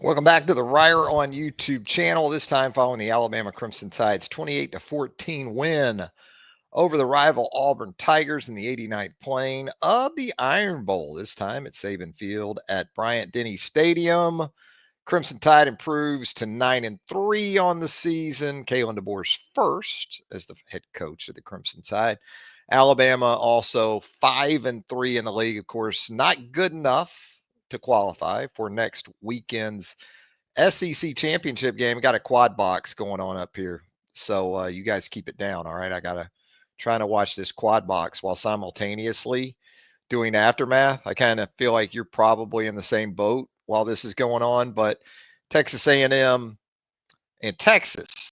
Welcome back to the Reier on YouTube channel. This time following the Alabama Crimson Tide's 28-14 win over the rival Auburn Tigers in the 89th playing of the Iron Bowl. This time at Saban Field at Bryant-Denny Stadium. Crimson Tide improves to 9-3 on the season. Kalen DeBoer's first as the head coach of the Crimson Tide. Alabama also 5-3 in the league. Of course, not good enough to qualify for next weekend's SEC championship game. Got a quad box going on up here. So you guys keep it down. All right. I got to trying to watch this quad box while simultaneously doing afTeRmath. I kind of feel like you're probably in the same boat while this is going on, but Texas A&M and Texas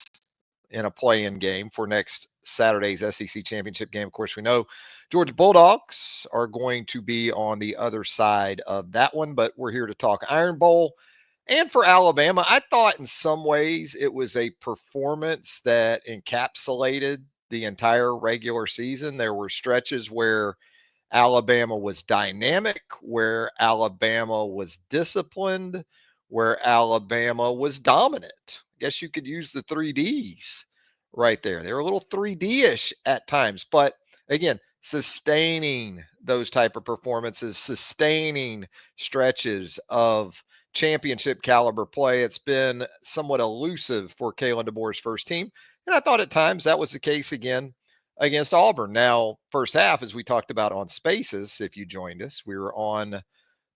in a play-in game for next Saturday's SEC championship game. Of course, we know Georgia Bulldogs are going to be on the other side of that one, but we're here to talk Iron Bowl. And for Alabama, I thought in some ways it was a performance that encapsulated the entire regular season. There were stretches where Alabama was dynamic, where Alabama was disciplined, where Alabama was dominant. I guess you could use the 3Ds right there. They were a little 3D-ish at times, but again, sustaining those type of performances, sustaining stretches of championship caliber play. It's been somewhat elusive for Kalen DeBoer's first team. And I thought at times that was the case again against Auburn. Now, first half, as we talked about on Spaces, if you joined us, we were on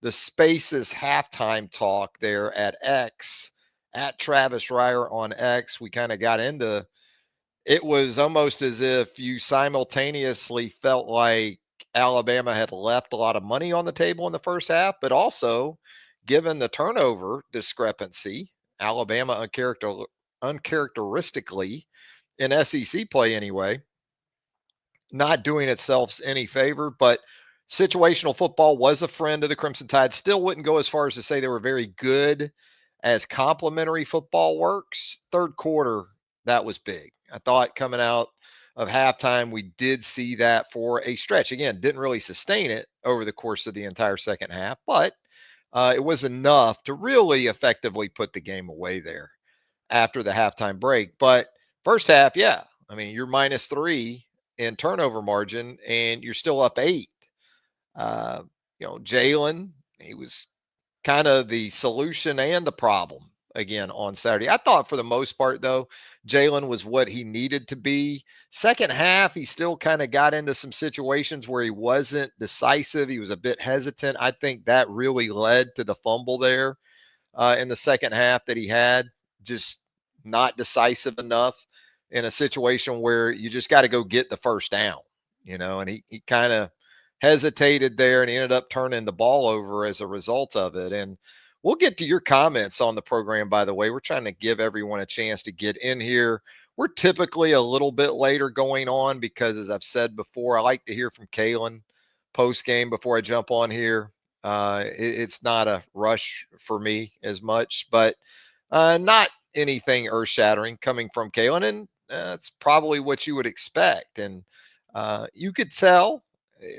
the Spaces halftime talk there at X, at Travis Reier on X. We kind of got into it, was almost as if you simultaneously felt like Alabama had left a lot of money on the table in the first half, but also given the turnover discrepancy, Alabama uncharacteristically in SEC play anyway, not doing itself any favor, but situational football was a friend of the Crimson Tide. Still wouldn't go as far as to say they were very good as complementary football works. Third quarter, that was big. I thought coming out of halftime, we did see that for a stretch. Again, didn't really sustain it over the course of the entire second half, but it was enough to really effectively put the game away there after the halftime break. But first half, yeah, I mean, you're -3 in turnover margin and you're still up 8. Uh, Jalen, he was kind of the solution and the problem again on Saturday. I thought for the most part, though, Jalen was what he needed to be. Second half, he still kind of got into some situations where he wasn't decisive. He was a bit hesitant. I think that really led to the fumble there in the second half that he had, just not decisive enough in a situation where you just got to go get the first down, and he kind of hesitated there and he ended up turning the ball over as a result of it. And we'll get to your comments on the program, by the way. We're trying to give everyone a chance to get in here. We're typically a little bit later going on because, as I've said before, I like to hear from Kalen post game before I jump on here. It's not a rush for me as much, but not anything earth shattering coming from Kalen. And that's probably what you would expect. And you could tell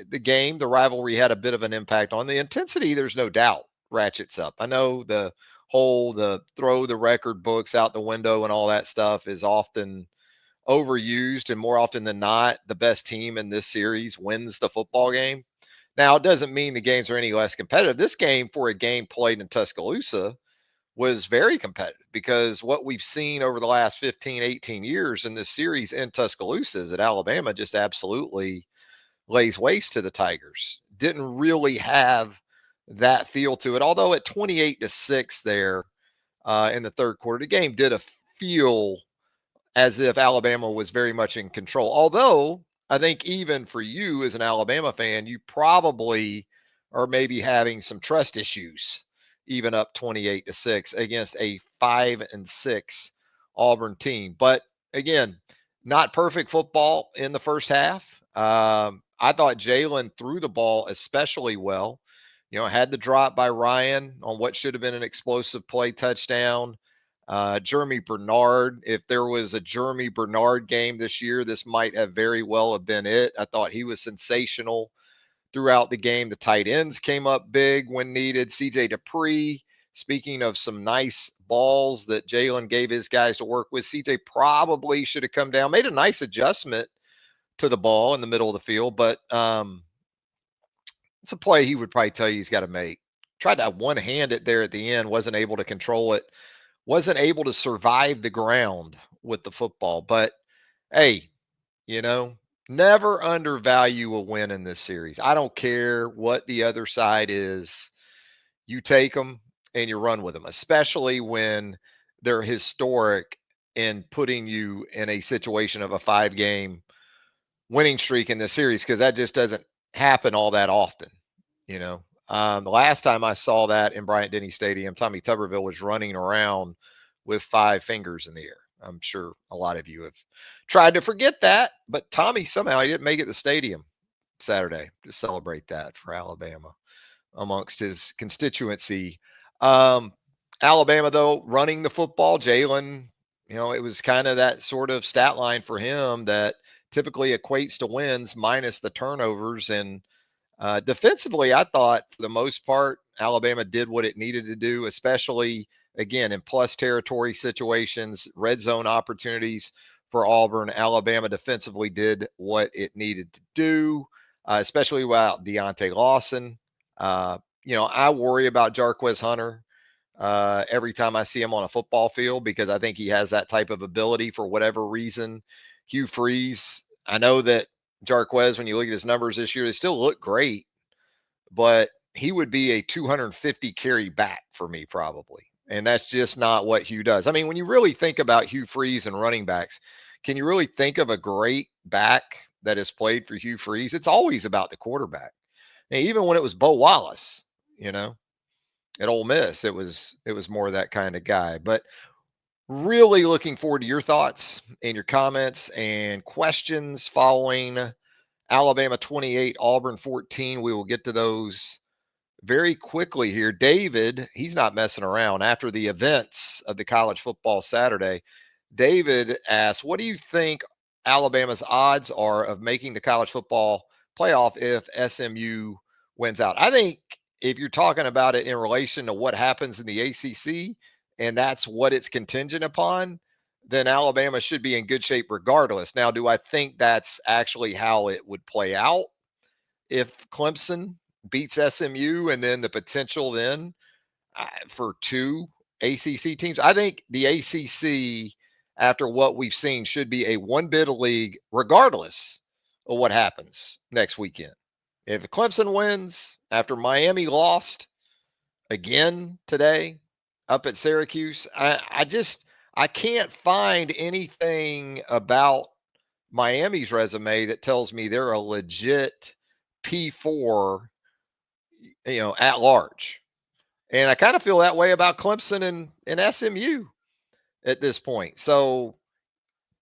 the rivalry had a bit of an impact on the intensity. There's no doubt ratchets up. I know the throw the record books out the window and all that stuff is often overused, and more often than not, the best team in this series wins the football game. Now, it doesn't mean the games are any less competitive. This game, for a game played in Tuscaloosa, was very competitive because what we've seen over the last 15, 18 years in this series in Tuscaloosa is that Alabama just absolutely lays waste to the Tigers. Didn't really have that feel to it. Although at 28-6 there in the third quarter, the game did feel as if Alabama was very much in control. Although I think even for you as an Alabama fan, you probably are maybe having some trust issues, even up 28-6 against a 5-6 Auburn team. But again, not perfect football in the first half. I thought Jalen threw the ball especially well. Had the drop by Ryan on what should have been an explosive play touchdown. Jeremy Bernard, if there was a Jeremy Bernard game this year, this might have very well have been it. I thought he was sensational throughout the game. The tight ends came up big when needed. CJ Dupree speaking of some nice balls that Jalen gave his guys to work with, CJ probably should have come down, made a nice adjustment to the ball in the middle of the field, but it's a play he would probably tell you he's got to make. Tried to one-hand it there at the end, wasn't able to control it, wasn't able to survive the ground with the football. But hey, never undervalue a win in this series. I don't care what the other side is. You take them and you run with them, especially when they're historic in putting you in a situation of a 5-game winning streak in this series, because that just doesn't happen all that often. The last time I saw that in Bryant-Denny Stadium, Tommy Tuberville was running around with 5 fingers in the air. I'm sure a lot of you have tried to forget that, but Tommy somehow he didn't make it to the stadium Saturday to celebrate that for Alabama amongst his constituency. Alabama, though, running the football, Jalen, it was kind of that sort of stat line for him that typically equates to wins minus the turnovers. And defensively, I thought for the most part, Alabama did what it needed to do, especially, again, in plus territory situations, red zone opportunities for Auburn. Alabama defensively did what it needed to do, especially without Deontay Lawson. I worry about Jarquez Hunter every time I see him on a football field, because I think he has that type of ability for whatever reason. Hugh Freeze, I know that Jarquez, when you look at his numbers this year, they still look great, but he would be a 250 carry back for me probably. And that's just not what Hugh does. I mean, when you really think about Hugh Freeze and running backs, can you really think of a great back that has played for Hugh Freeze? It's always about the quarterback. And even when it was Bo Wallace, at Ole Miss, it was more of that kind of guy. But really looking forward to your thoughts and your comments and questions following Alabama 28, Auburn 14. We will get to those very quickly here. David, he's not messing around. After the events of the college football Saturday, David asks, what do you think Alabama's odds are of making the college football playoff if SMU wins out? I think if you're talking about it in relation to what happens in the ACC, and that's what it's contingent upon, then Alabama should be in good shape regardless. Now, do I think that's actually how it would play out if Clemson beats SMU, and then the potential then for 2 ACC teams? I think the ACC, after what we've seen, should be a one-bid league regardless of what happens next weekend. If Clemson wins after Miami lost again today up at Syracuse, I can't find anything about Miami's resume that tells me they're a legit P4, at large. And I kind of feel that way about Clemson and SMU at this point. So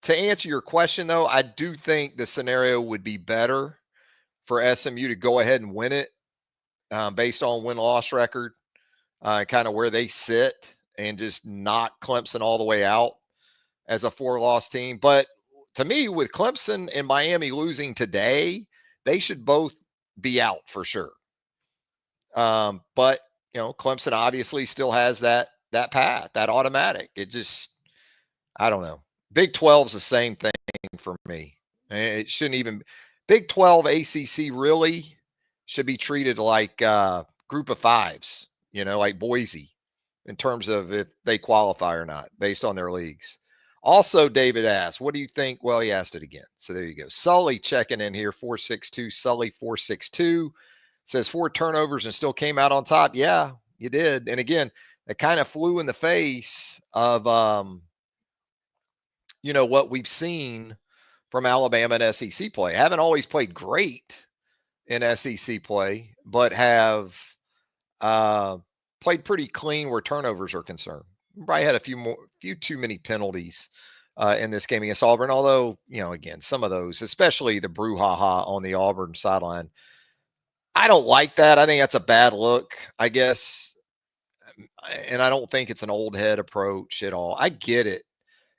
to answer your question, though, I do think the scenario would be better for SMU to go ahead and win it based on win-loss record, kind of where they sit, and just knock Clemson all the way out as a 4-loss team. But to me, with Clemson and Miami losing today, they should both be out for sure. But Clemson obviously still has that path, that automatic. It just, I don't know. Big 12 is the same thing for me. It shouldn't even. Big 12 ACC really should be treated like group of fives, like Boise, in terms of if they qualify or not based on their leagues. Also, David asked, what do you think? Well, he asked it again. So there you go. Sully checking in here, 462, Sully 462. Says 4 turnovers and still came out on top. Yeah, you did. And again, it kind of flew in the face of, what we've seen from Alabama and SEC play. Haven't always played great in SEC play, but have played pretty clean where turnovers are concerned. Probably had a few too many penalties in this game against Auburn. Although, again, some of those, especially the brouhaha on the Auburn sideline, I don't like that. I think that's a bad look, I guess. And I don't think it's an old head approach at all. I get it.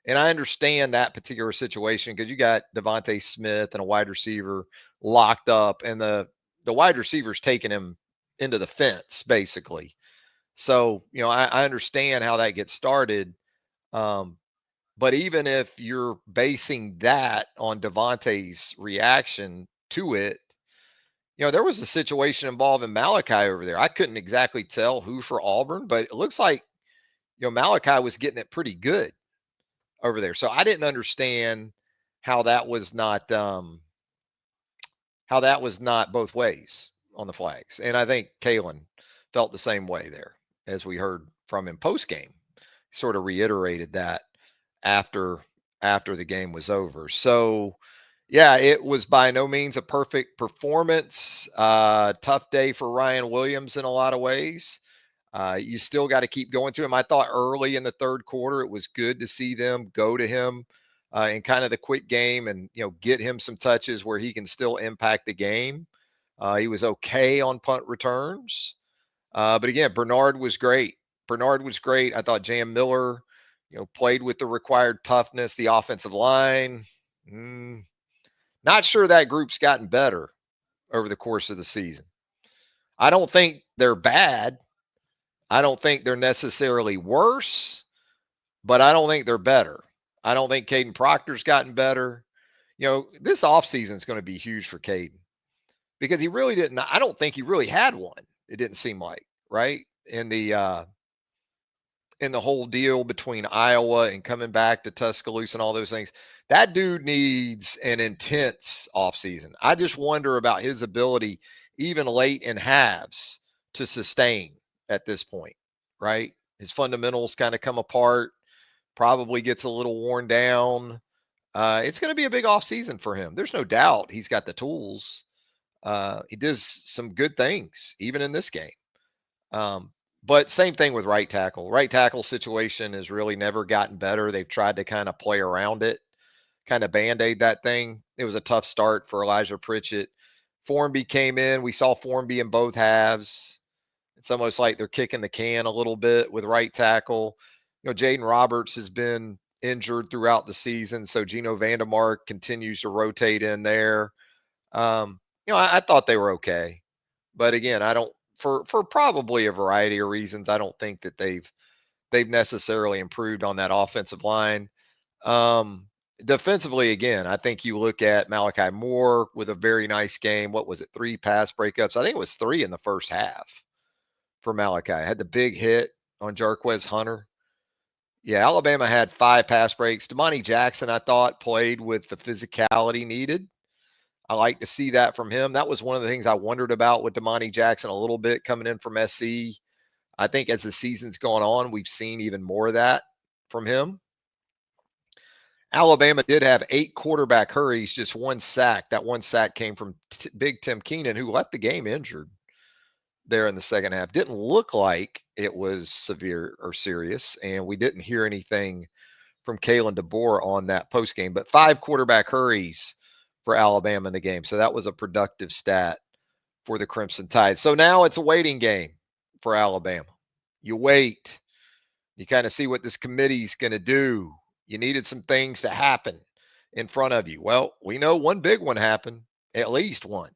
And I understand that particular situation because you got Devontae Smith and a wide receiver locked up, and the wide receiver's taking him into the fence, basically. So, I understand how that gets started. Um, but even if you're basing that on Devontae's reaction to it, there was a situation involving Malachi over there. I couldn't exactly tell who for Auburn, but it looks like, Malachi was getting it pretty good over there. So I didn't understand how that was not both ways on the flags. And I think Kalen felt the same way there, as we heard from him post game. Sort of reiterated that after the game was over. So yeah, it was by no means a perfect performance. Tough day for Ryan Williams in a lot of ways. You still got to keep going to him. I thought early in the third quarter it was good to see them go to him in kind of the quick game and get him some touches where he can still impact the game. He was okay on punt returns, but again, Bernard was great. Bernard was great. I thought Jam Miller, played with the required toughness. The offensive line, not sure that group's gotten better over the course of the season. I don't think they're bad. I don't think they're necessarily worse, but I don't think they're better. I don't think Caden Proctor's gotten better. This offseason is going to be huge for Caden because he really didn't. I don't think he really had one. It didn't seem like, right? In the whole deal between Iowa and coming back to Tuscaloosa and all those things. That dude needs an intense offseason. I just wonder about his ability, even late in halves, to sustain at this point, right? His fundamentals kind of come apart, probably gets a little worn down. It's going to be a big offseason for him. There's no doubt he's got the tools. He does some good things, even in this game. But same thing with right tackle. Right tackle situation has really never gotten better. They've tried to kind of play around it, kind of band-aid that thing. It was a tough start for Elijah Pritchett. Formby came in. We saw Formby in both halves. It's almost like they're kicking the can a little bit with right tackle. Jaden Roberts has been injured throughout the season, so Gino Vandemark continues to rotate in there. I thought they were okay. But again, I don't for probably a variety of reasons. I don't think that they've necessarily improved on that offensive line. Defensively, again, I think you look at Malachi Moore with a very nice game. What was it? 3 pass breakups. I think it was 3 in the first half for Malachi. Had the big hit on Jarquez Hunter. Yeah, Alabama had 5 pass breaks. Damani Jackson, I thought, played with the physicality needed. I like to see that from him. That was one of the things I wondered about with Damani Jackson a little bit coming in from SC. I think as the season's gone on, we've seen even more of that from him. Alabama did have 8 quarterback hurries, just 1 sack. That 1 sack came from Big Tim Keenan, who left the game injured there in the second half. Didn't look like it was severe or serious, and we didn't hear anything from Kalen DeBoer on that post game. But 5 quarterback hurries for Alabama in the game. So that was a productive stat for the Crimson Tide. So now it's a waiting game for Alabama. You wait. You kind of see what this committee's going to do. You needed some things to happen in front of you. Well, we know one big one happened, at least one.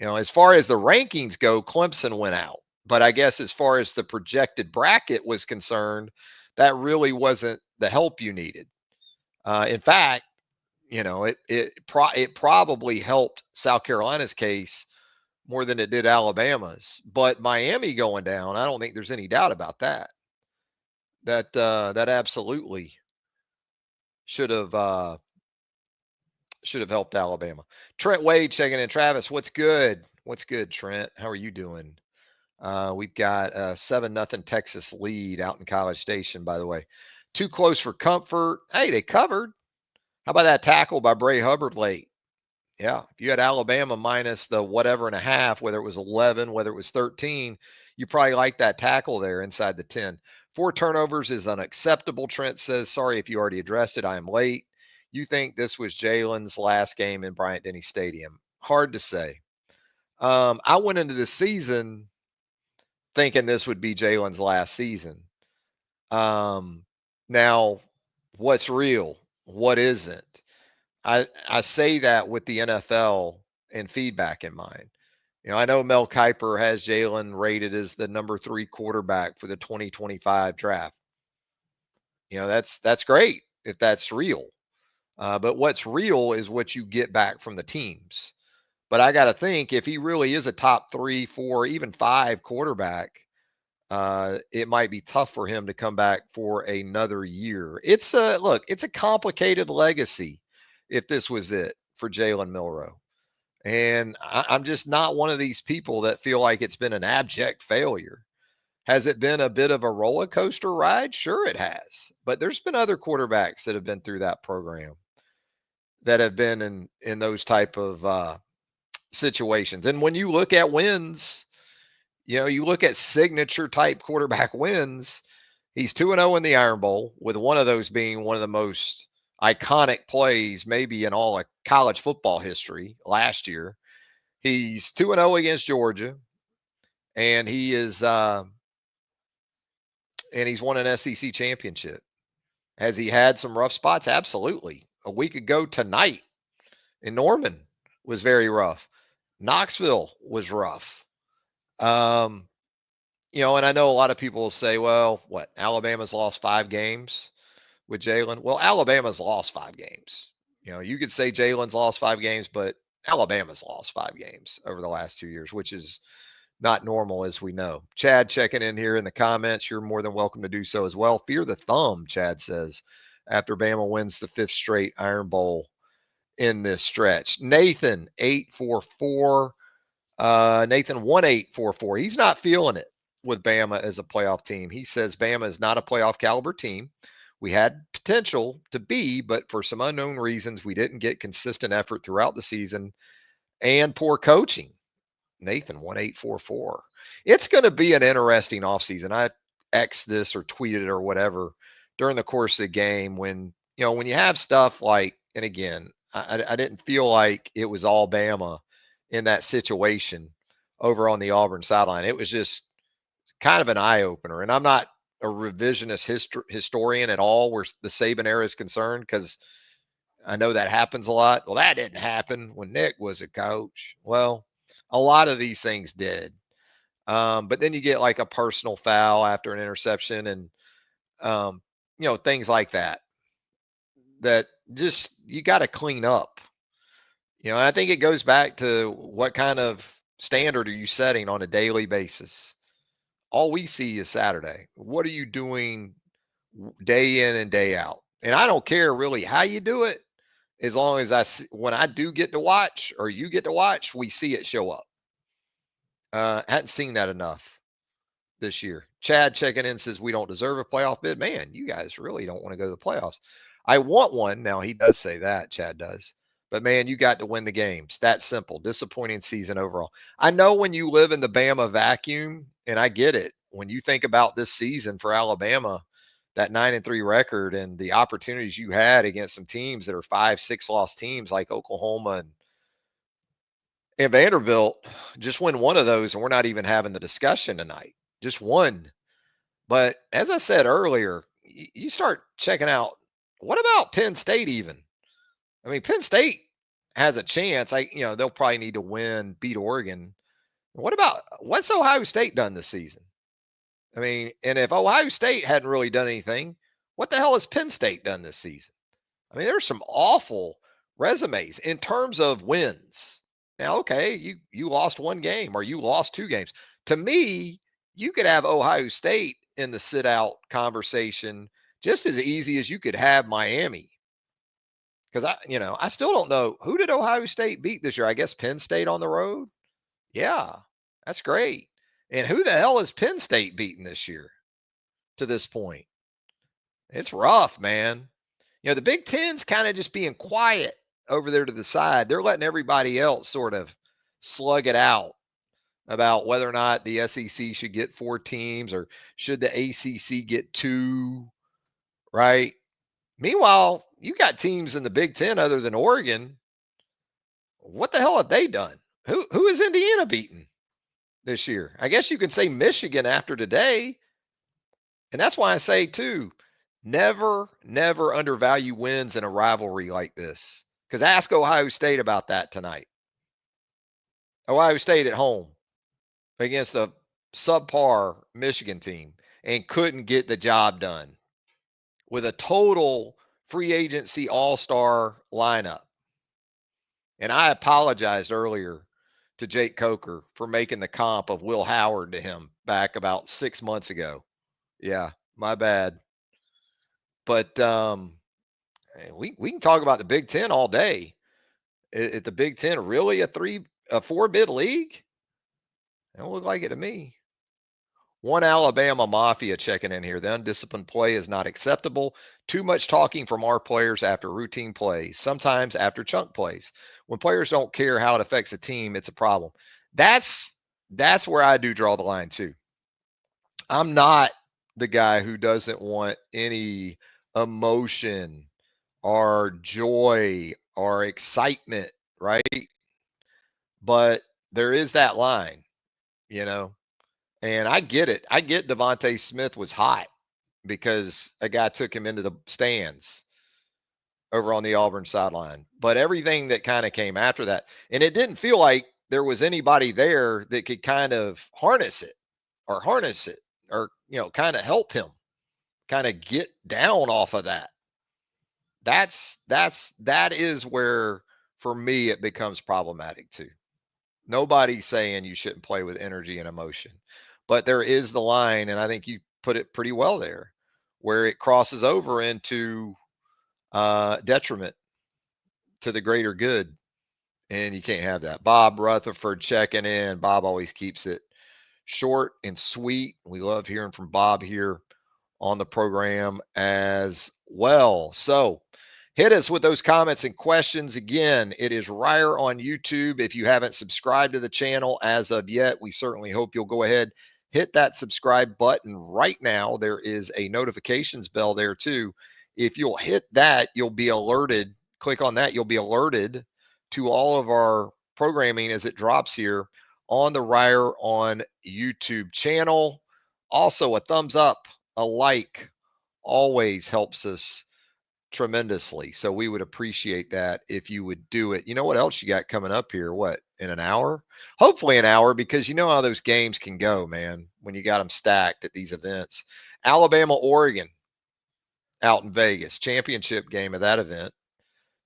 As far as the rankings go, Clemson went out. But I guess as far as the projected bracket was concerned, that really wasn't the help you needed. In fact, it probably helped South Carolina's case more than it did Alabama's. But Miami going down, I don't think there's any doubt about that. That absolutely should have helped Alabama. Trent Wade checking in. Travis, what's good? What's good, Trent? How are you doing? We've got a 7-0 Texas lead out in College Station, by the way. Too close for comfort. Hey, they covered. How about that tackle by Bray Hubbard late? Yeah, if you had Alabama minus the whatever and a half, whether it was 11, whether it was 13, you probably like that tackle there inside the 10. 4 turnovers is unacceptable, Trent says. Sorry if you already addressed it. I am late. You think this was Jalen's last game in Bryant-Denny Stadium? Hard to say. I went into the season thinking this would be Jalen's last season. Now, what's real? What isn't? I say that with the NFL and feedback in mind. I know Mel Kiper has Jalen rated as the number 3 quarterback for the 2025 draft. That's great if that's real. But what's real is what you get back from the teams. But I got to think if he really is a top 3, 4, even 5 quarterback, it might be tough for him to come back for another year. It's a complicated legacy if this was it for Jalen Milroe. And I'm just not one of these people that feel like it's been an abject failure. Has it been a bit of a roller coaster ride? Sure, it has. But there's been other quarterbacks that have been through that program that have been in those type of situations. And when you look at wins, you look at signature type quarterback wins. He's 2-0 in the Iron Bowl, with one of those being one of the most iconic plays maybe in all of college football history last year. He's 2-0 against Georgia, and he's won an SEC championship. Has he had some rough spots? Absolutely. A week ago tonight in Norman was very rough. Knoxville was rough. And I know a lot of people will say, well, what, Alabama's lost 5 games with Jalen? Well, Alabama's lost 5 games. You could say Jalen's lost 5 games, but Alabama's lost 5 games over the last 2 years, which is not normal, as we know. Chad checking in here in the comments. You're more than welcome to do so as well. Fear the thumb, Chad says, after Bama wins the 5th straight Iron Bowl in this stretch. Nathan, 844. Nathan, 1844. He's not feeling it with Bama as a playoff team. He says Bama is not a playoff caliber team. We had potential to be, but for some unknown reasons, we didn't get consistent effort throughout the season and poor coaching. Nathan, 1844. It's going to be an interesting offseason. I X this or tweeted it or whatever during the course of the game when you have stuff like, and again, I didn't feel like it was all Bama in that situation over on the Auburn sideline. It was just kind of an eye opener. And I'm not a revisionist historian at all where the Saban era is concerned, because I know that happens a lot. Well, that didn't happen when Nick was a coach. Well, a lot of these things did. But then you get like a personal foul after an interception and, things like that just, you got to clean up. I think it goes back to what kind of standard are you setting on a daily basis? All we see is Saturday. What are you doing day in and day out? And I don't care really how you do it, as long as when I do get to watch or you get to watch, we see it show up. Hadn't seen that enough this year. Chad checking in says we don't deserve a playoff bid. Man, you guys really don't want to go to the playoffs. I want one. Now, he does say that, Chad does. But, man, you got to win the games. That simple. Disappointing season overall. I know when you live in the Bama vacuum, and I get it, when you think about this season for Alabama, that 9-3 record and the opportunities you had against some teams that are 5-6 loss teams like Oklahoma and Vanderbilt, just win one of those, and we're not even having the discussion tonight. Just one. But as I said earlier, you start checking out, what about Penn State even? I mean, Penn State has a chance. They'll probably need to win, beat Oregon. What's Ohio State done this season? I mean, and if Ohio State hadn't really done anything, what the hell has Penn State done this season? I mean, there's some awful resumes in terms of wins. Now, okay, you lost 1 game or you lost 2 games. To me, you could have Ohio State in the sit out conversation just as easy as you could have Miami. Because I still don't know, who did Ohio State beat this year? I guess Penn State on the road. Yeah, that's great. And who the hell has Penn State beaten this year to this point? It's rough, man. The Big Ten's kind of just being quiet over there to the side. They're letting everybody else sort of slug it out about whether or not the SEC should get 4 teams or should the ACC get 2, right? Meanwhile, you got teams in the Big Ten other than Oregon. What the hell have they done? Who is Indiana beaten this year? I guess you could say Michigan after today. And that's why I say, too, never undervalue wins in a rivalry like this. Because ask Ohio State about that tonight. Ohio State at home against a subpar Michigan team and couldn't get the job done with a total free agency all-star lineup. And I apologized earlier to Jake Coker for making the comp of Will Howard to him back about 6 months ago. Yeah, my bad. But we can talk about the Big Ten all day. Is the Big Ten really a 4 bid league? It don't look like it to me. One Alabama Mafia checking in here. The undisciplined play is not acceptable. Too much talking from our players after routine plays, sometimes after chunk plays. When players don't care how it affects a team, it's a problem. That's that's where I do draw the line too. I'm not the guy who doesn't want any emotion or joy or excitement, right? But there is that line, you know. And I get it. I get Devontae Smith was hot because a guy took him into the stands over on the Auburn sideline. But everything that kind of came after that, and it didn't feel like there was anybody there that could kind of harness it or, kind of help him kind of get down off of that. That is where for me it becomes problematic too. Nobody's saying you shouldn't play with energy and emotion, but there is the line, and I think you put it pretty well there, where it crosses over into detriment to the greater good, and you can't have that. Bob Rutherford checking in. Bob always keeps it short and sweet. We love hearing from Bob here on the program as well. So hit us with those comments and questions. Again, it is Reier on YouTube. If you haven't subscribed to the channel as of yet, we certainly hope you'll go ahead, hit that subscribe button right now. There is a notifications bell there too. If you'll hit that, you'll be alerted. Click on that. You'll be alerted to all of our programming as it drops here on the Reier on YouTube channel. Also, a thumbs up, a like always helps us tremendously. So we would appreciate that if you would do it. You know what else you got coming up here? What, in an hour? Hopefully an hour, because you know how those games can go, man, when you got them stacked at these events. Alabama, Oregon out in Vegas, championship game of that event.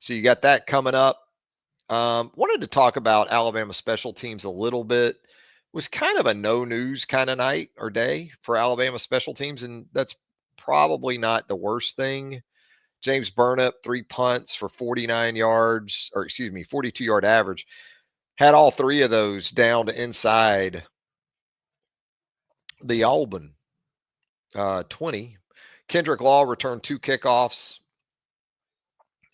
So you got that coming up. Wanted to talk about Alabama special teams a little bit. Was kind of a no news kind of night or day for Alabama special teams, and that's probably not the worst thing. James Burnip, 3 punts for 49 yards, or excuse me, 42-yard average. Had all 3 of those down to inside the Auburn 20. Kendrick Law returned 2 kickoffs,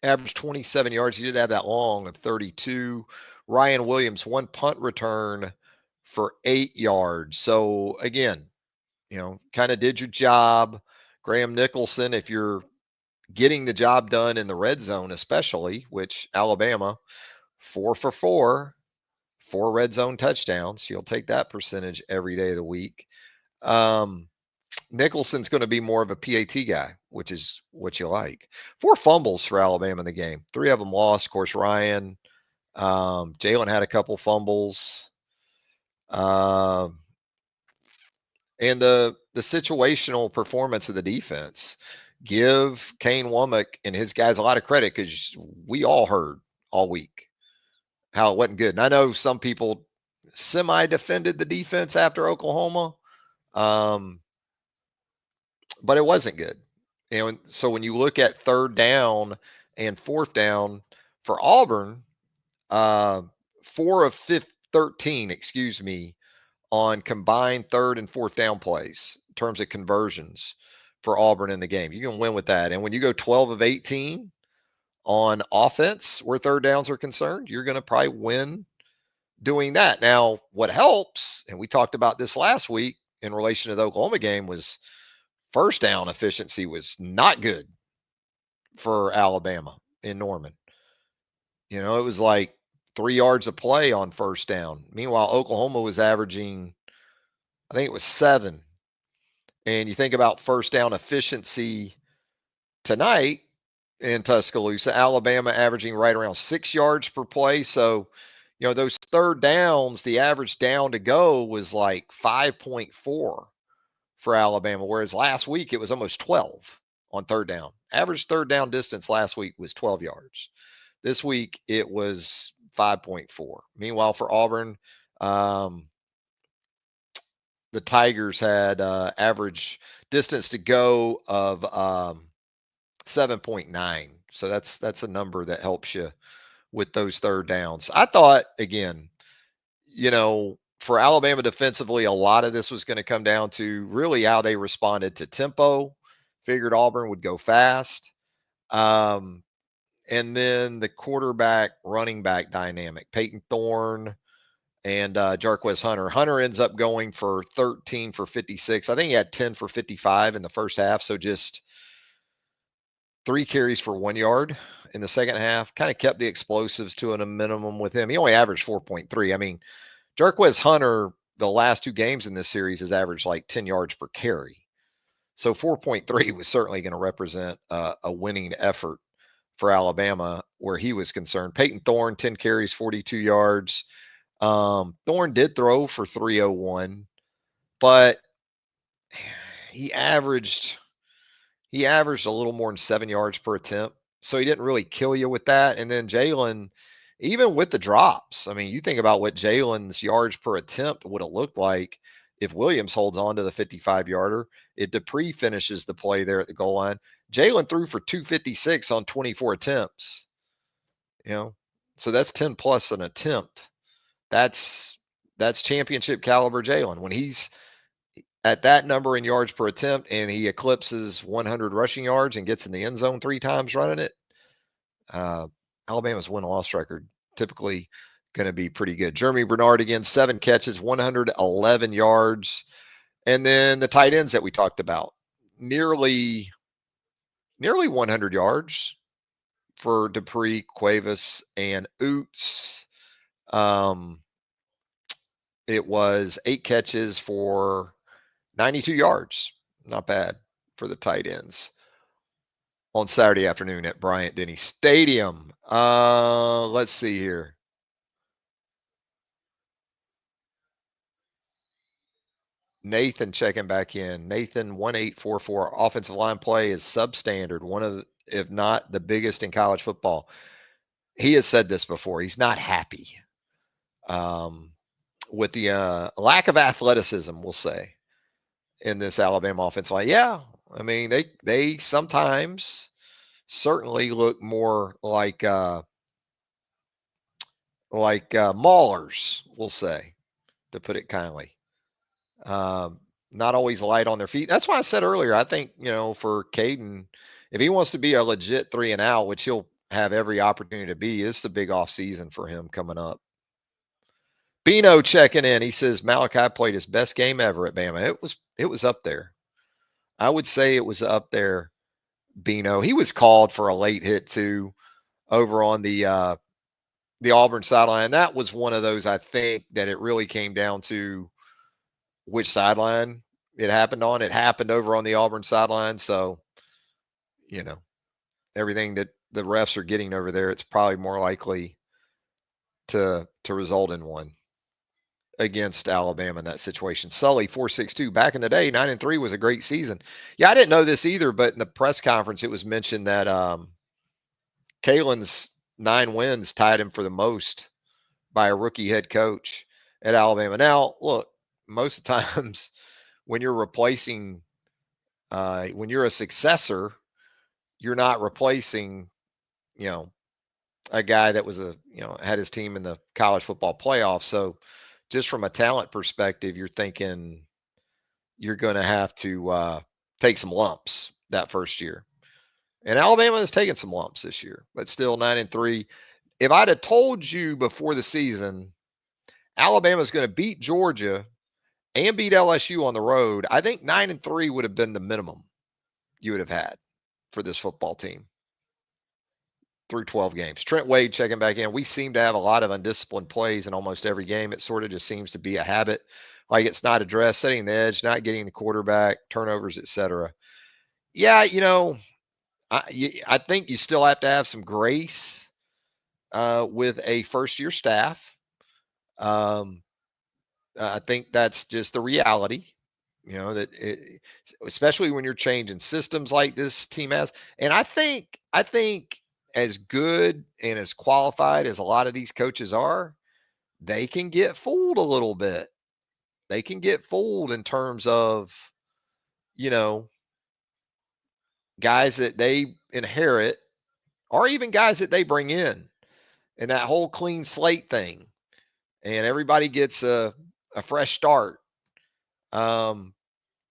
averaged 27 yards. He did have that long of 32. Ryan Williams, 1 punt return for 8 yards. So again, kind of did your job. Graham Nicholson, if you're getting the job done in the red zone, especially, which Alabama, 4 for 4, 4 red zone touchdowns. You'll take that percentage every day of the week. Nicholson's going to be more of a PAT guy, which is what you like. 4 fumbles for Alabama in the game. 3 of them lost. Of course, Ryan. Jalen had a couple fumbles. And the situational performance of the defense. Give Kane Womack and his guys a lot of credit, because we all heard all week how it wasn't good. And I know some people semi-defended the defense after Oklahoma, but it wasn't good. And so when you look at 3rd down and 4th down for Auburn, 4 of 13, on combined 3rd and 4th down plays in terms of conversions for Auburn in the game. You can win with that. And when you go 12 of 18 on offense where 3rd downs are concerned, you're going to probably win doing that. Now, what helps, and we talked about this last week in relation to the Oklahoma game, was 1st down efficiency was not good for Alabama in Norman. It was like 3 yards of play on 1st down. Meanwhile, Oklahoma was averaging, I think it was 7. And you think about 1st down efficiency tonight in Tuscaloosa, Alabama averaging right around 6 yards per play. So, those third downs, the average down to go was like 5.4 for Alabama, whereas last week it was almost 12 on third down. Average third down distance last week was 12 yards. This week it was 5.4. Meanwhile, for Auburn, the Tigers had average distance to go of 7.9. So that's a number that helps you with those third downs. I thought, again, for Alabama defensively, a lot of this was going to come down to really how they responded to tempo. Figured Auburn would go fast. And then the quarterback running back dynamic, Peyton Thorne and Jarquez Hunter. Hunter ends up going for 13 for 56. I think he had 10 for 55 in the first half. So just 3 carries for 1 yard in the second half. Kind of kept the explosives to a minimum with him. He only averaged 4.3. I mean, Jarquez Hunter, the last 2 games in this series, has averaged like 10 yards per carry. So 4.3 was certainly going to represent a winning effort for Alabama where he was concerned. Peyton Thorne, 10 carries, 42 yards. Thorne did throw for 301, but he averaged a little more than 7 yards per attempt. So he didn't really kill you with that. And then Jalen, even with the drops, I mean, you think about what Jalen's yards per attempt would have looked like if Williams holds on to the 55-yarder. If Dupree finishes the play there at the goal line, Jalen threw for 256 on 24 attempts. So that's 10 plus an attempt. That's championship caliber Jalen. When he's at that number in yards per attempt and he eclipses 100 rushing yards and gets in the end zone 3 times running it, Alabama's win-loss record typically going to be pretty good. Jeremy Bernard, again, 7 catches, 111 yards. And then the tight ends that we talked about, nearly 100 yards for Dupree, Cuevas, and Oots. It was 8 catches for 92 yards. Not bad for the tight ends on Saturday afternoon at Bryant-Denny Stadium. Let's see here. Nathan checking back in. Nathan 1844. Offensive line play is substandard. One of the, if not the biggest in college football. He has said this before. He's not happy with the lack of athleticism, we'll say, in this Alabama offensive line. Yeah, I mean they sometimes certainly look more like maulers, we'll say, to put it kindly. Not always light on their feet. That's why I said earlier, I think, for Caden, if he wants to be a legit 3 and out, which he'll have every opportunity to be, it's a big off season for him coming up. Bino checking in. He says Malachi played his best game ever at Bama. It was up there. I would say it was up there, Bino. He was called for a late hit too over on the Auburn sideline. That was one of those, I think, that it really came down to which sideline it happened on. It happened over on the Auburn sideline. So, everything that the refs are getting over there, it's probably more likely to result in one against Alabama in that situation. Sully 462, back in the day, 9-3 was a great season. Yeah, I didn't know this either, but in the press conference, it was mentioned that Kalen's 9 wins tied him for the most by a rookie head coach at Alabama. Now, look, most of the times when you're replacing, when you're a successor, you're not replacing, a guy that was had his team in the college football playoff. So just from a talent perspective, you're thinking you're going to have to take some lumps that first year. And Alabama has taken some lumps this year, but still 9-3. If I'd have told you before the season, Alabama's going to beat Georgia and beat LSU on the road, I think 9-3 would have been the minimum you would have had for this football team through 12 games. Trent Wade checking back in. We seem to have a lot of undisciplined plays in almost every game. It sort of just seems to be a habit. Like it's not addressed, setting the edge, not getting the quarterback, turnovers, etc. Yeah, I think you still have to have some grace with a first-year staff. Um, I think that's just the reality, especially when you're changing systems like this team has. And I think as good and as qualified as a lot of these coaches are, they can get fooled a little bit. They can get fooled in terms of, you know, guys that they inherit or even guys that they bring in and that whole clean slate thing. And everybody gets a fresh start. Um,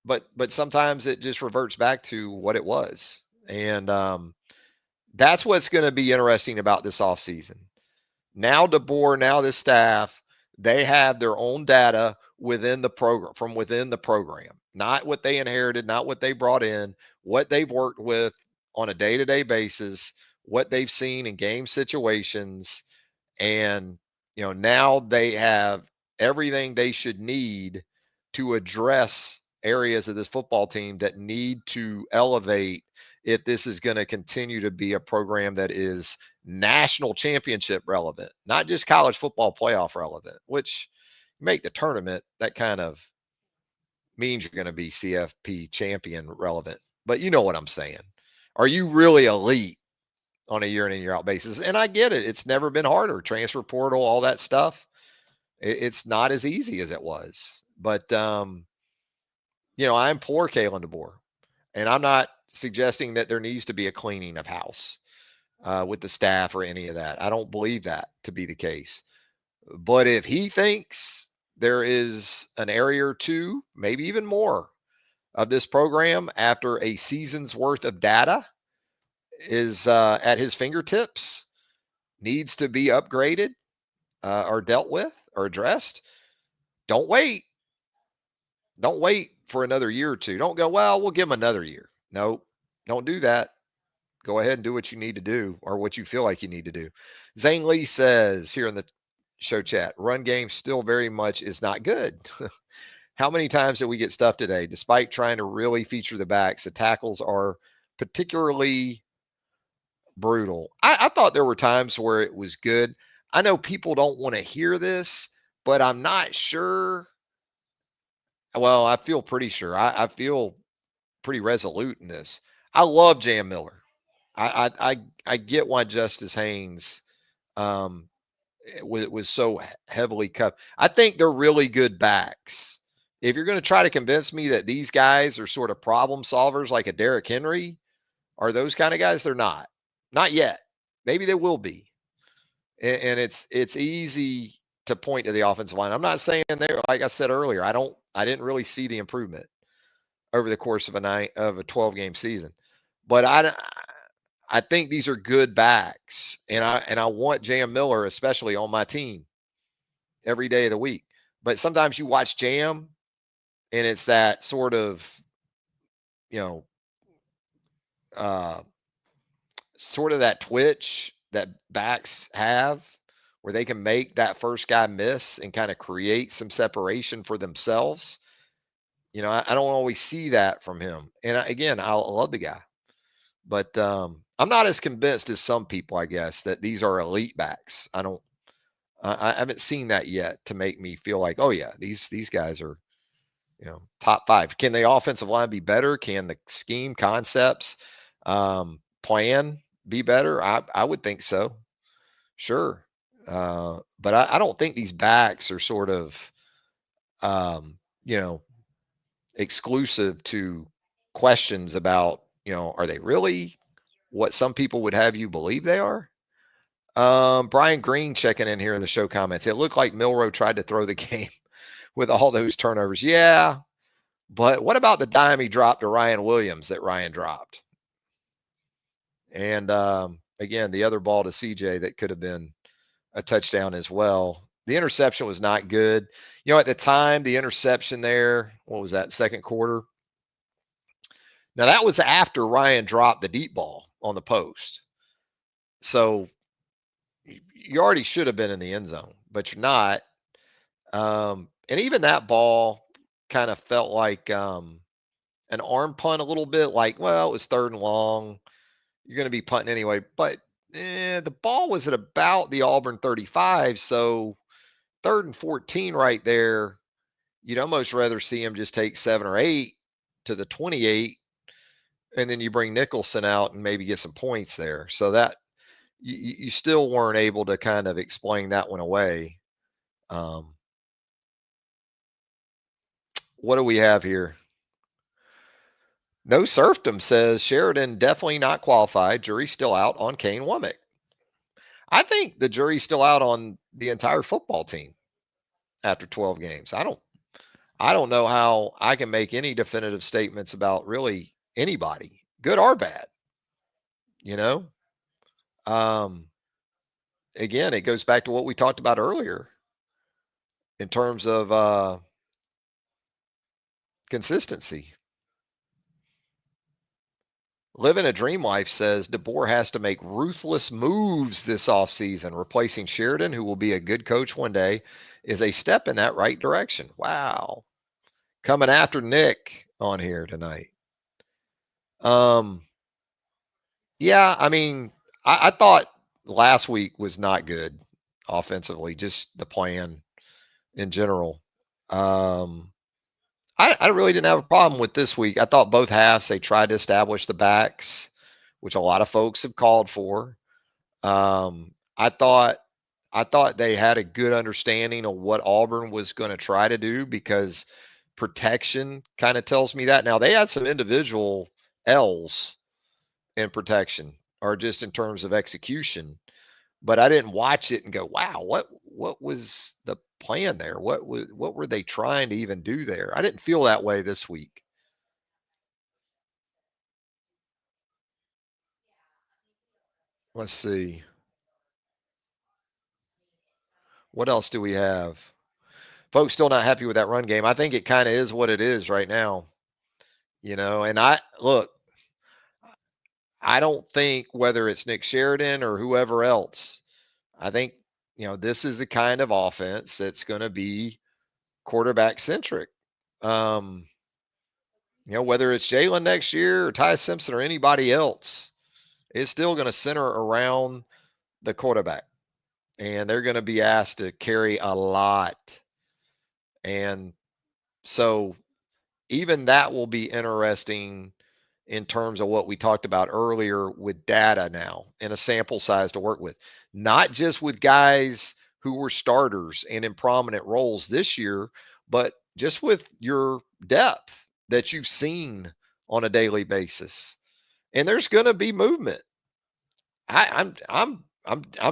but sometimes it just reverts back to what it was. And that's what's going to be interesting about this offseason. Now DeBoer, now this staff, they have their own data within the program, from within the program, not what they inherited, not what they brought in, what they've worked with on a day-to-day basis, what they've seen in game situations. And, now they have everything they should need to address areas of this football team that need to elevate if this is going to continue to be a program that is national championship relevant, not just college football playoff relevant, which make the tournament, that kind of means you're going to be CFP champion relevant. But you know what I'm saying. Are you really elite on a year in and year out basis? And I get it. It's never been harder. Transfer portal, all that stuff. It's not as easy as it was. But, I implore Kalen DeBoer, and I'm not suggesting that there needs to be a cleaning of house with the staff or any of that. I don't believe that to be the case. But if he thinks there is an area or two, maybe even more, of this program after a season's worth of data is at his fingertips, needs to be upgraded or dealt with or addressed, don't wait. Don't wait for another year or two. Don't go, well, we'll give him another year. No, don't do that. Go ahead and do what you need to do or what you feel like you need to do. Zane Lee says here in the show chat, run game still very much is not good. How many times did we get stuff today? Despite trying to really feature the backs, the tackles are particularly brutal. I thought there were times where it was good. I know people don't want to hear this, but I'm not sure. Well, I feel pretty sure. I feel pretty resolute in this. I love Jam Miller. I get why Justice Haynes um, was so heavily cut. I think they're really good backs. If you're going to try to convince me that these guys are sort of problem solvers like a Derrick Henry or those kind of guys, they're not. Not yet. Maybe they will be. And it's easy to point to the offensive line. I'm not saying there, like I said earlier, I didn't really see the improvement over the course of a 12 game season. But I think these are good backs, and I want Jam Miller especially on my team every day of the week. But sometimes you watch Jam, and it's that sort of you know uh, sort of that twitch that backs have, where they can make that first guy miss and kind of create some separation for themselves. I don't always see that from him. And again, I love the guy. But I'm not as convinced as some people, I guess, that these are elite backs. I haven't seen that yet to make me feel like, oh yeah, these guys are, top five. Can the offensive line be better? Can the scheme, concepts, plan be better? I would think so. Sure. But I don't think these backs are sort of, um, you know, exclusive to questions about, are they really what some people would have you believe they are? Brian Green checking in here in the show comments. It looked like Milroe tried to throw the game with all those turnovers. Yeah. But what about the dime he dropped to Ryan Williams that Ryan dropped? And again, the other ball to CJ that could have been a touchdown as well. The interception was not good. At the time, the interception there, what was that, second quarter? Now, that was after Ryan dropped the deep ball on the post. So you already should have been in the end zone, but you're not. And even that ball kind of felt like an arm punt a little bit, like, well, it was third and long. You're going to be punting anyway. But the ball was at about the Auburn 35. So 3rd and 14 right there, you'd almost rather see him just take 7 or 8 to the 28, and then you bring Nicholson out and maybe get some points there. So that you still weren't able to kind of explain that one away. Um, what do we have here? No Serfdom says Sheridan definitely not qualified. Jury still out on Kane Womack. I think the jury's still out on the entire football team after 12 games. I don't know how I can make any definitive statements about really anybody, good or bad, you know? Um, again, it goes back to what we talked about earlier in terms of consistency. Living a Dream Life says DeBoer has to make ruthless moves this offseason. Replacing Sheridan, who will be a good coach one day, is a step in that right direction. Wow. Coming after Nick on here tonight. Um, yeah, I mean, I thought last week was not good offensively, just the plan in general. Um, I really didn't have a problem with this week. I thought both halves they tried to establish the backs, which a lot of folks have called for. I thought they had a good understanding of what Auburn was going to try to do because protection kind of tells me that. Now they had some individual L's in protection or just in terms of execution, but I didn't watch it and go, "Wow, what was the plan there? What were they trying to even do there?" I didn't feel that way this week. Let's see. What else do we have? Folks still not happy with that run game. I think it kind of is what it is right now, and I look, I don't think whether it's Nick Sheridan or whoever else, I think, this is the kind of offense that's going to be quarterback centric. Um, whether it's Jalen next year or Ty Simpson or anybody else, it's still going to center around the quarterback. And they're going to be asked to carry a lot. And so even that will be interesting in terms of what we talked about earlier with data now and a sample size to work with, not just with guys who were starters and in prominent roles this year, but just with your depth that you've seen on a daily basis. And there's going to be movement. I'm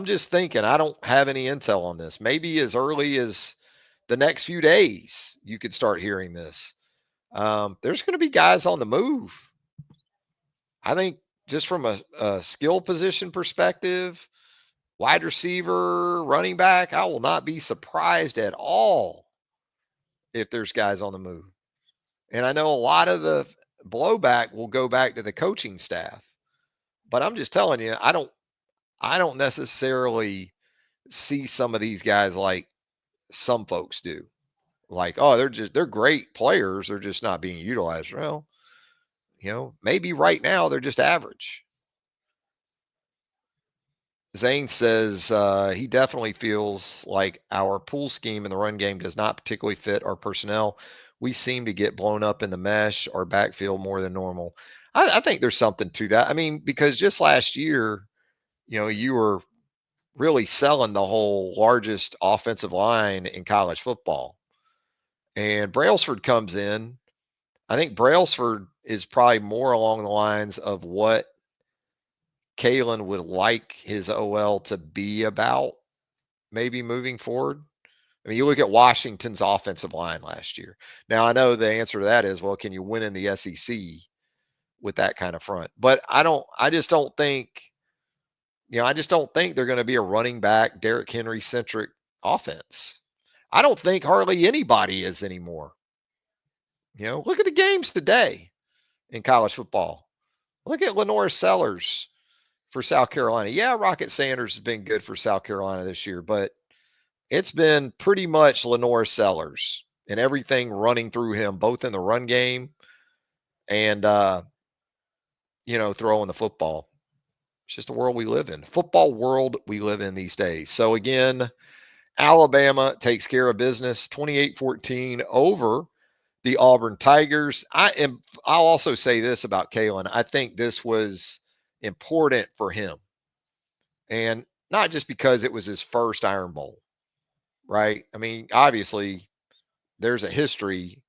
just thinking. I don't have any intel on this. Maybe as early as the next few days, you could start hearing this. There's going to be guys on the move. I think just from a skill position perspective, wide receiver, running back, I will not be surprised at all if there's guys on the move. And I know a lot of the blowback will go back to the coaching staff. But I'm just telling you, I don't necessarily see some of these guys like some folks do. Like, oh, they're great players, they're just not being utilized. Well, maybe right now they're just average. Zane says he definitely feels like our pool scheme in the run game does not particularly fit our personnel. We seem to get blown up in the mesh or backfield more than normal. I think there's something to that. I mean, because just last year, you were really selling the whole largest offensive line in college football. And Brailsford comes in. I think Brailsford is probably more along the lines of what Kalen would like his OL to be about, maybe moving forward. I mean, you look at Washington's offensive line last year. Now, I know the answer to that is, well, can you win in the SEC with that kind of front? But I just don't think, I just don't think they're going to be a running back, Derrick Henry centric offense. I don't think hardly anybody is anymore. Look at the games today in college football. Look at Lenore Sellers for South Carolina. Yeah, Rocket Sanders has been good for South Carolina this year, but it's been pretty much Lenore Sellers and everything running through him, both in the run game and throwing the football. It's just the world we live in. Football world we live in these days. So again, Alabama takes care of business 28-14 over the Auburn Tigers. I'll also say this about Kalen. I think this was important for him. And not just because it was his first Iron Bowl, right? I mean, obviously, there's a history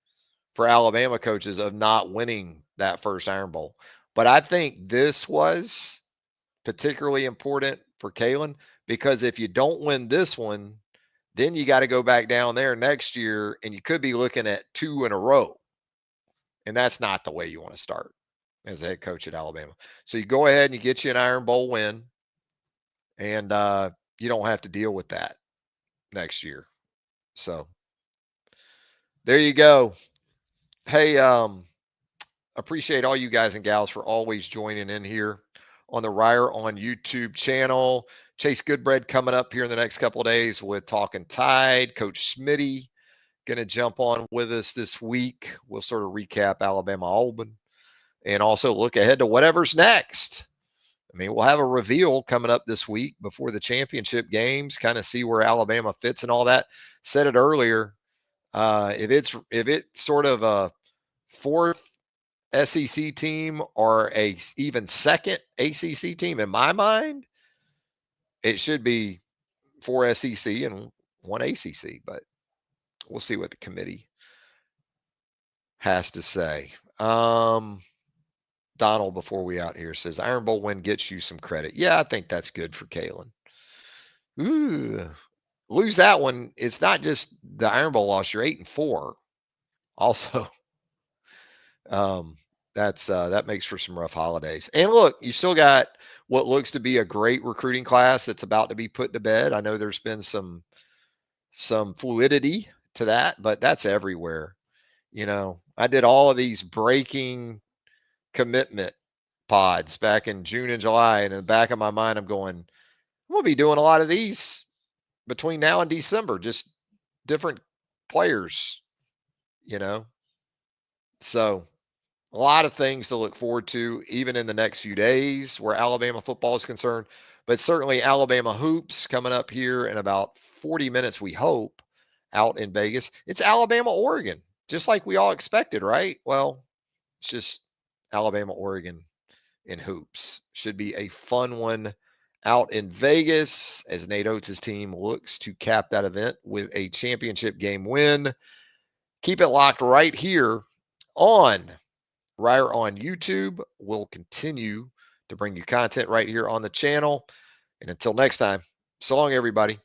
for Alabama coaches of not winning that first Iron Bowl. But I think this was particularly important for Kalen because if you don't win this one, then you got to go back down there next year and you could be looking at 2 in a row. And that's not the way you want to start as a head coach at Alabama. So you go ahead and you get you an Iron Bowl win, and you don't have to deal with that next year. So there you go. Hey, appreciate all you guys and gals for always joining in here on the Reier on YouTube channel. Chase Goodbread coming up here in the next couple of days with Talking Tide. Coach Smitty going to jump on with us this week. We'll sort of recap Alabama Auburn and also look ahead to whatever's next. I mean, we'll have a reveal coming up this week before the championship games, kind of see where Alabama fits and all that. Said it earlier. If it's sort of a fourth SEC team or a even second ACC team, in my mind, it should be 4 SEC and 1 ACC. But we'll see what the committee has to say. Donald, before we out here, says Iron Bowl win gets you some credit. Yeah, I think that's good for Kalen. Ooh, lose that one. It's not just the Iron Bowl loss. You're 8-4. Also, that makes for some rough holidays. And look, you still got what looks to be a great recruiting class that's about to be put to bed. I know there's been some fluidity to that, but that's everywhere. You know, I did all of these breaking commitment pods back in June and July. And in the back of my mind, I'm going, we'll be doing a lot of these between now and December, just different players, you know. So a lot of things to look forward to, even in the next few days where Alabama football is concerned. But certainly Alabama hoops coming up here in about 40 minutes, we hope, out in Vegas. It's Alabama, Oregon, just like we all expected, right? Well, it's just Alabama, Oregon in hoops. Should be a fun one out in Vegas as Nate Oates' team looks to cap that event with a championship game win. Keep it locked right here on Reier on YouTube. We'll continue to bring you content right here on the channel. And until next time, so long, everybody.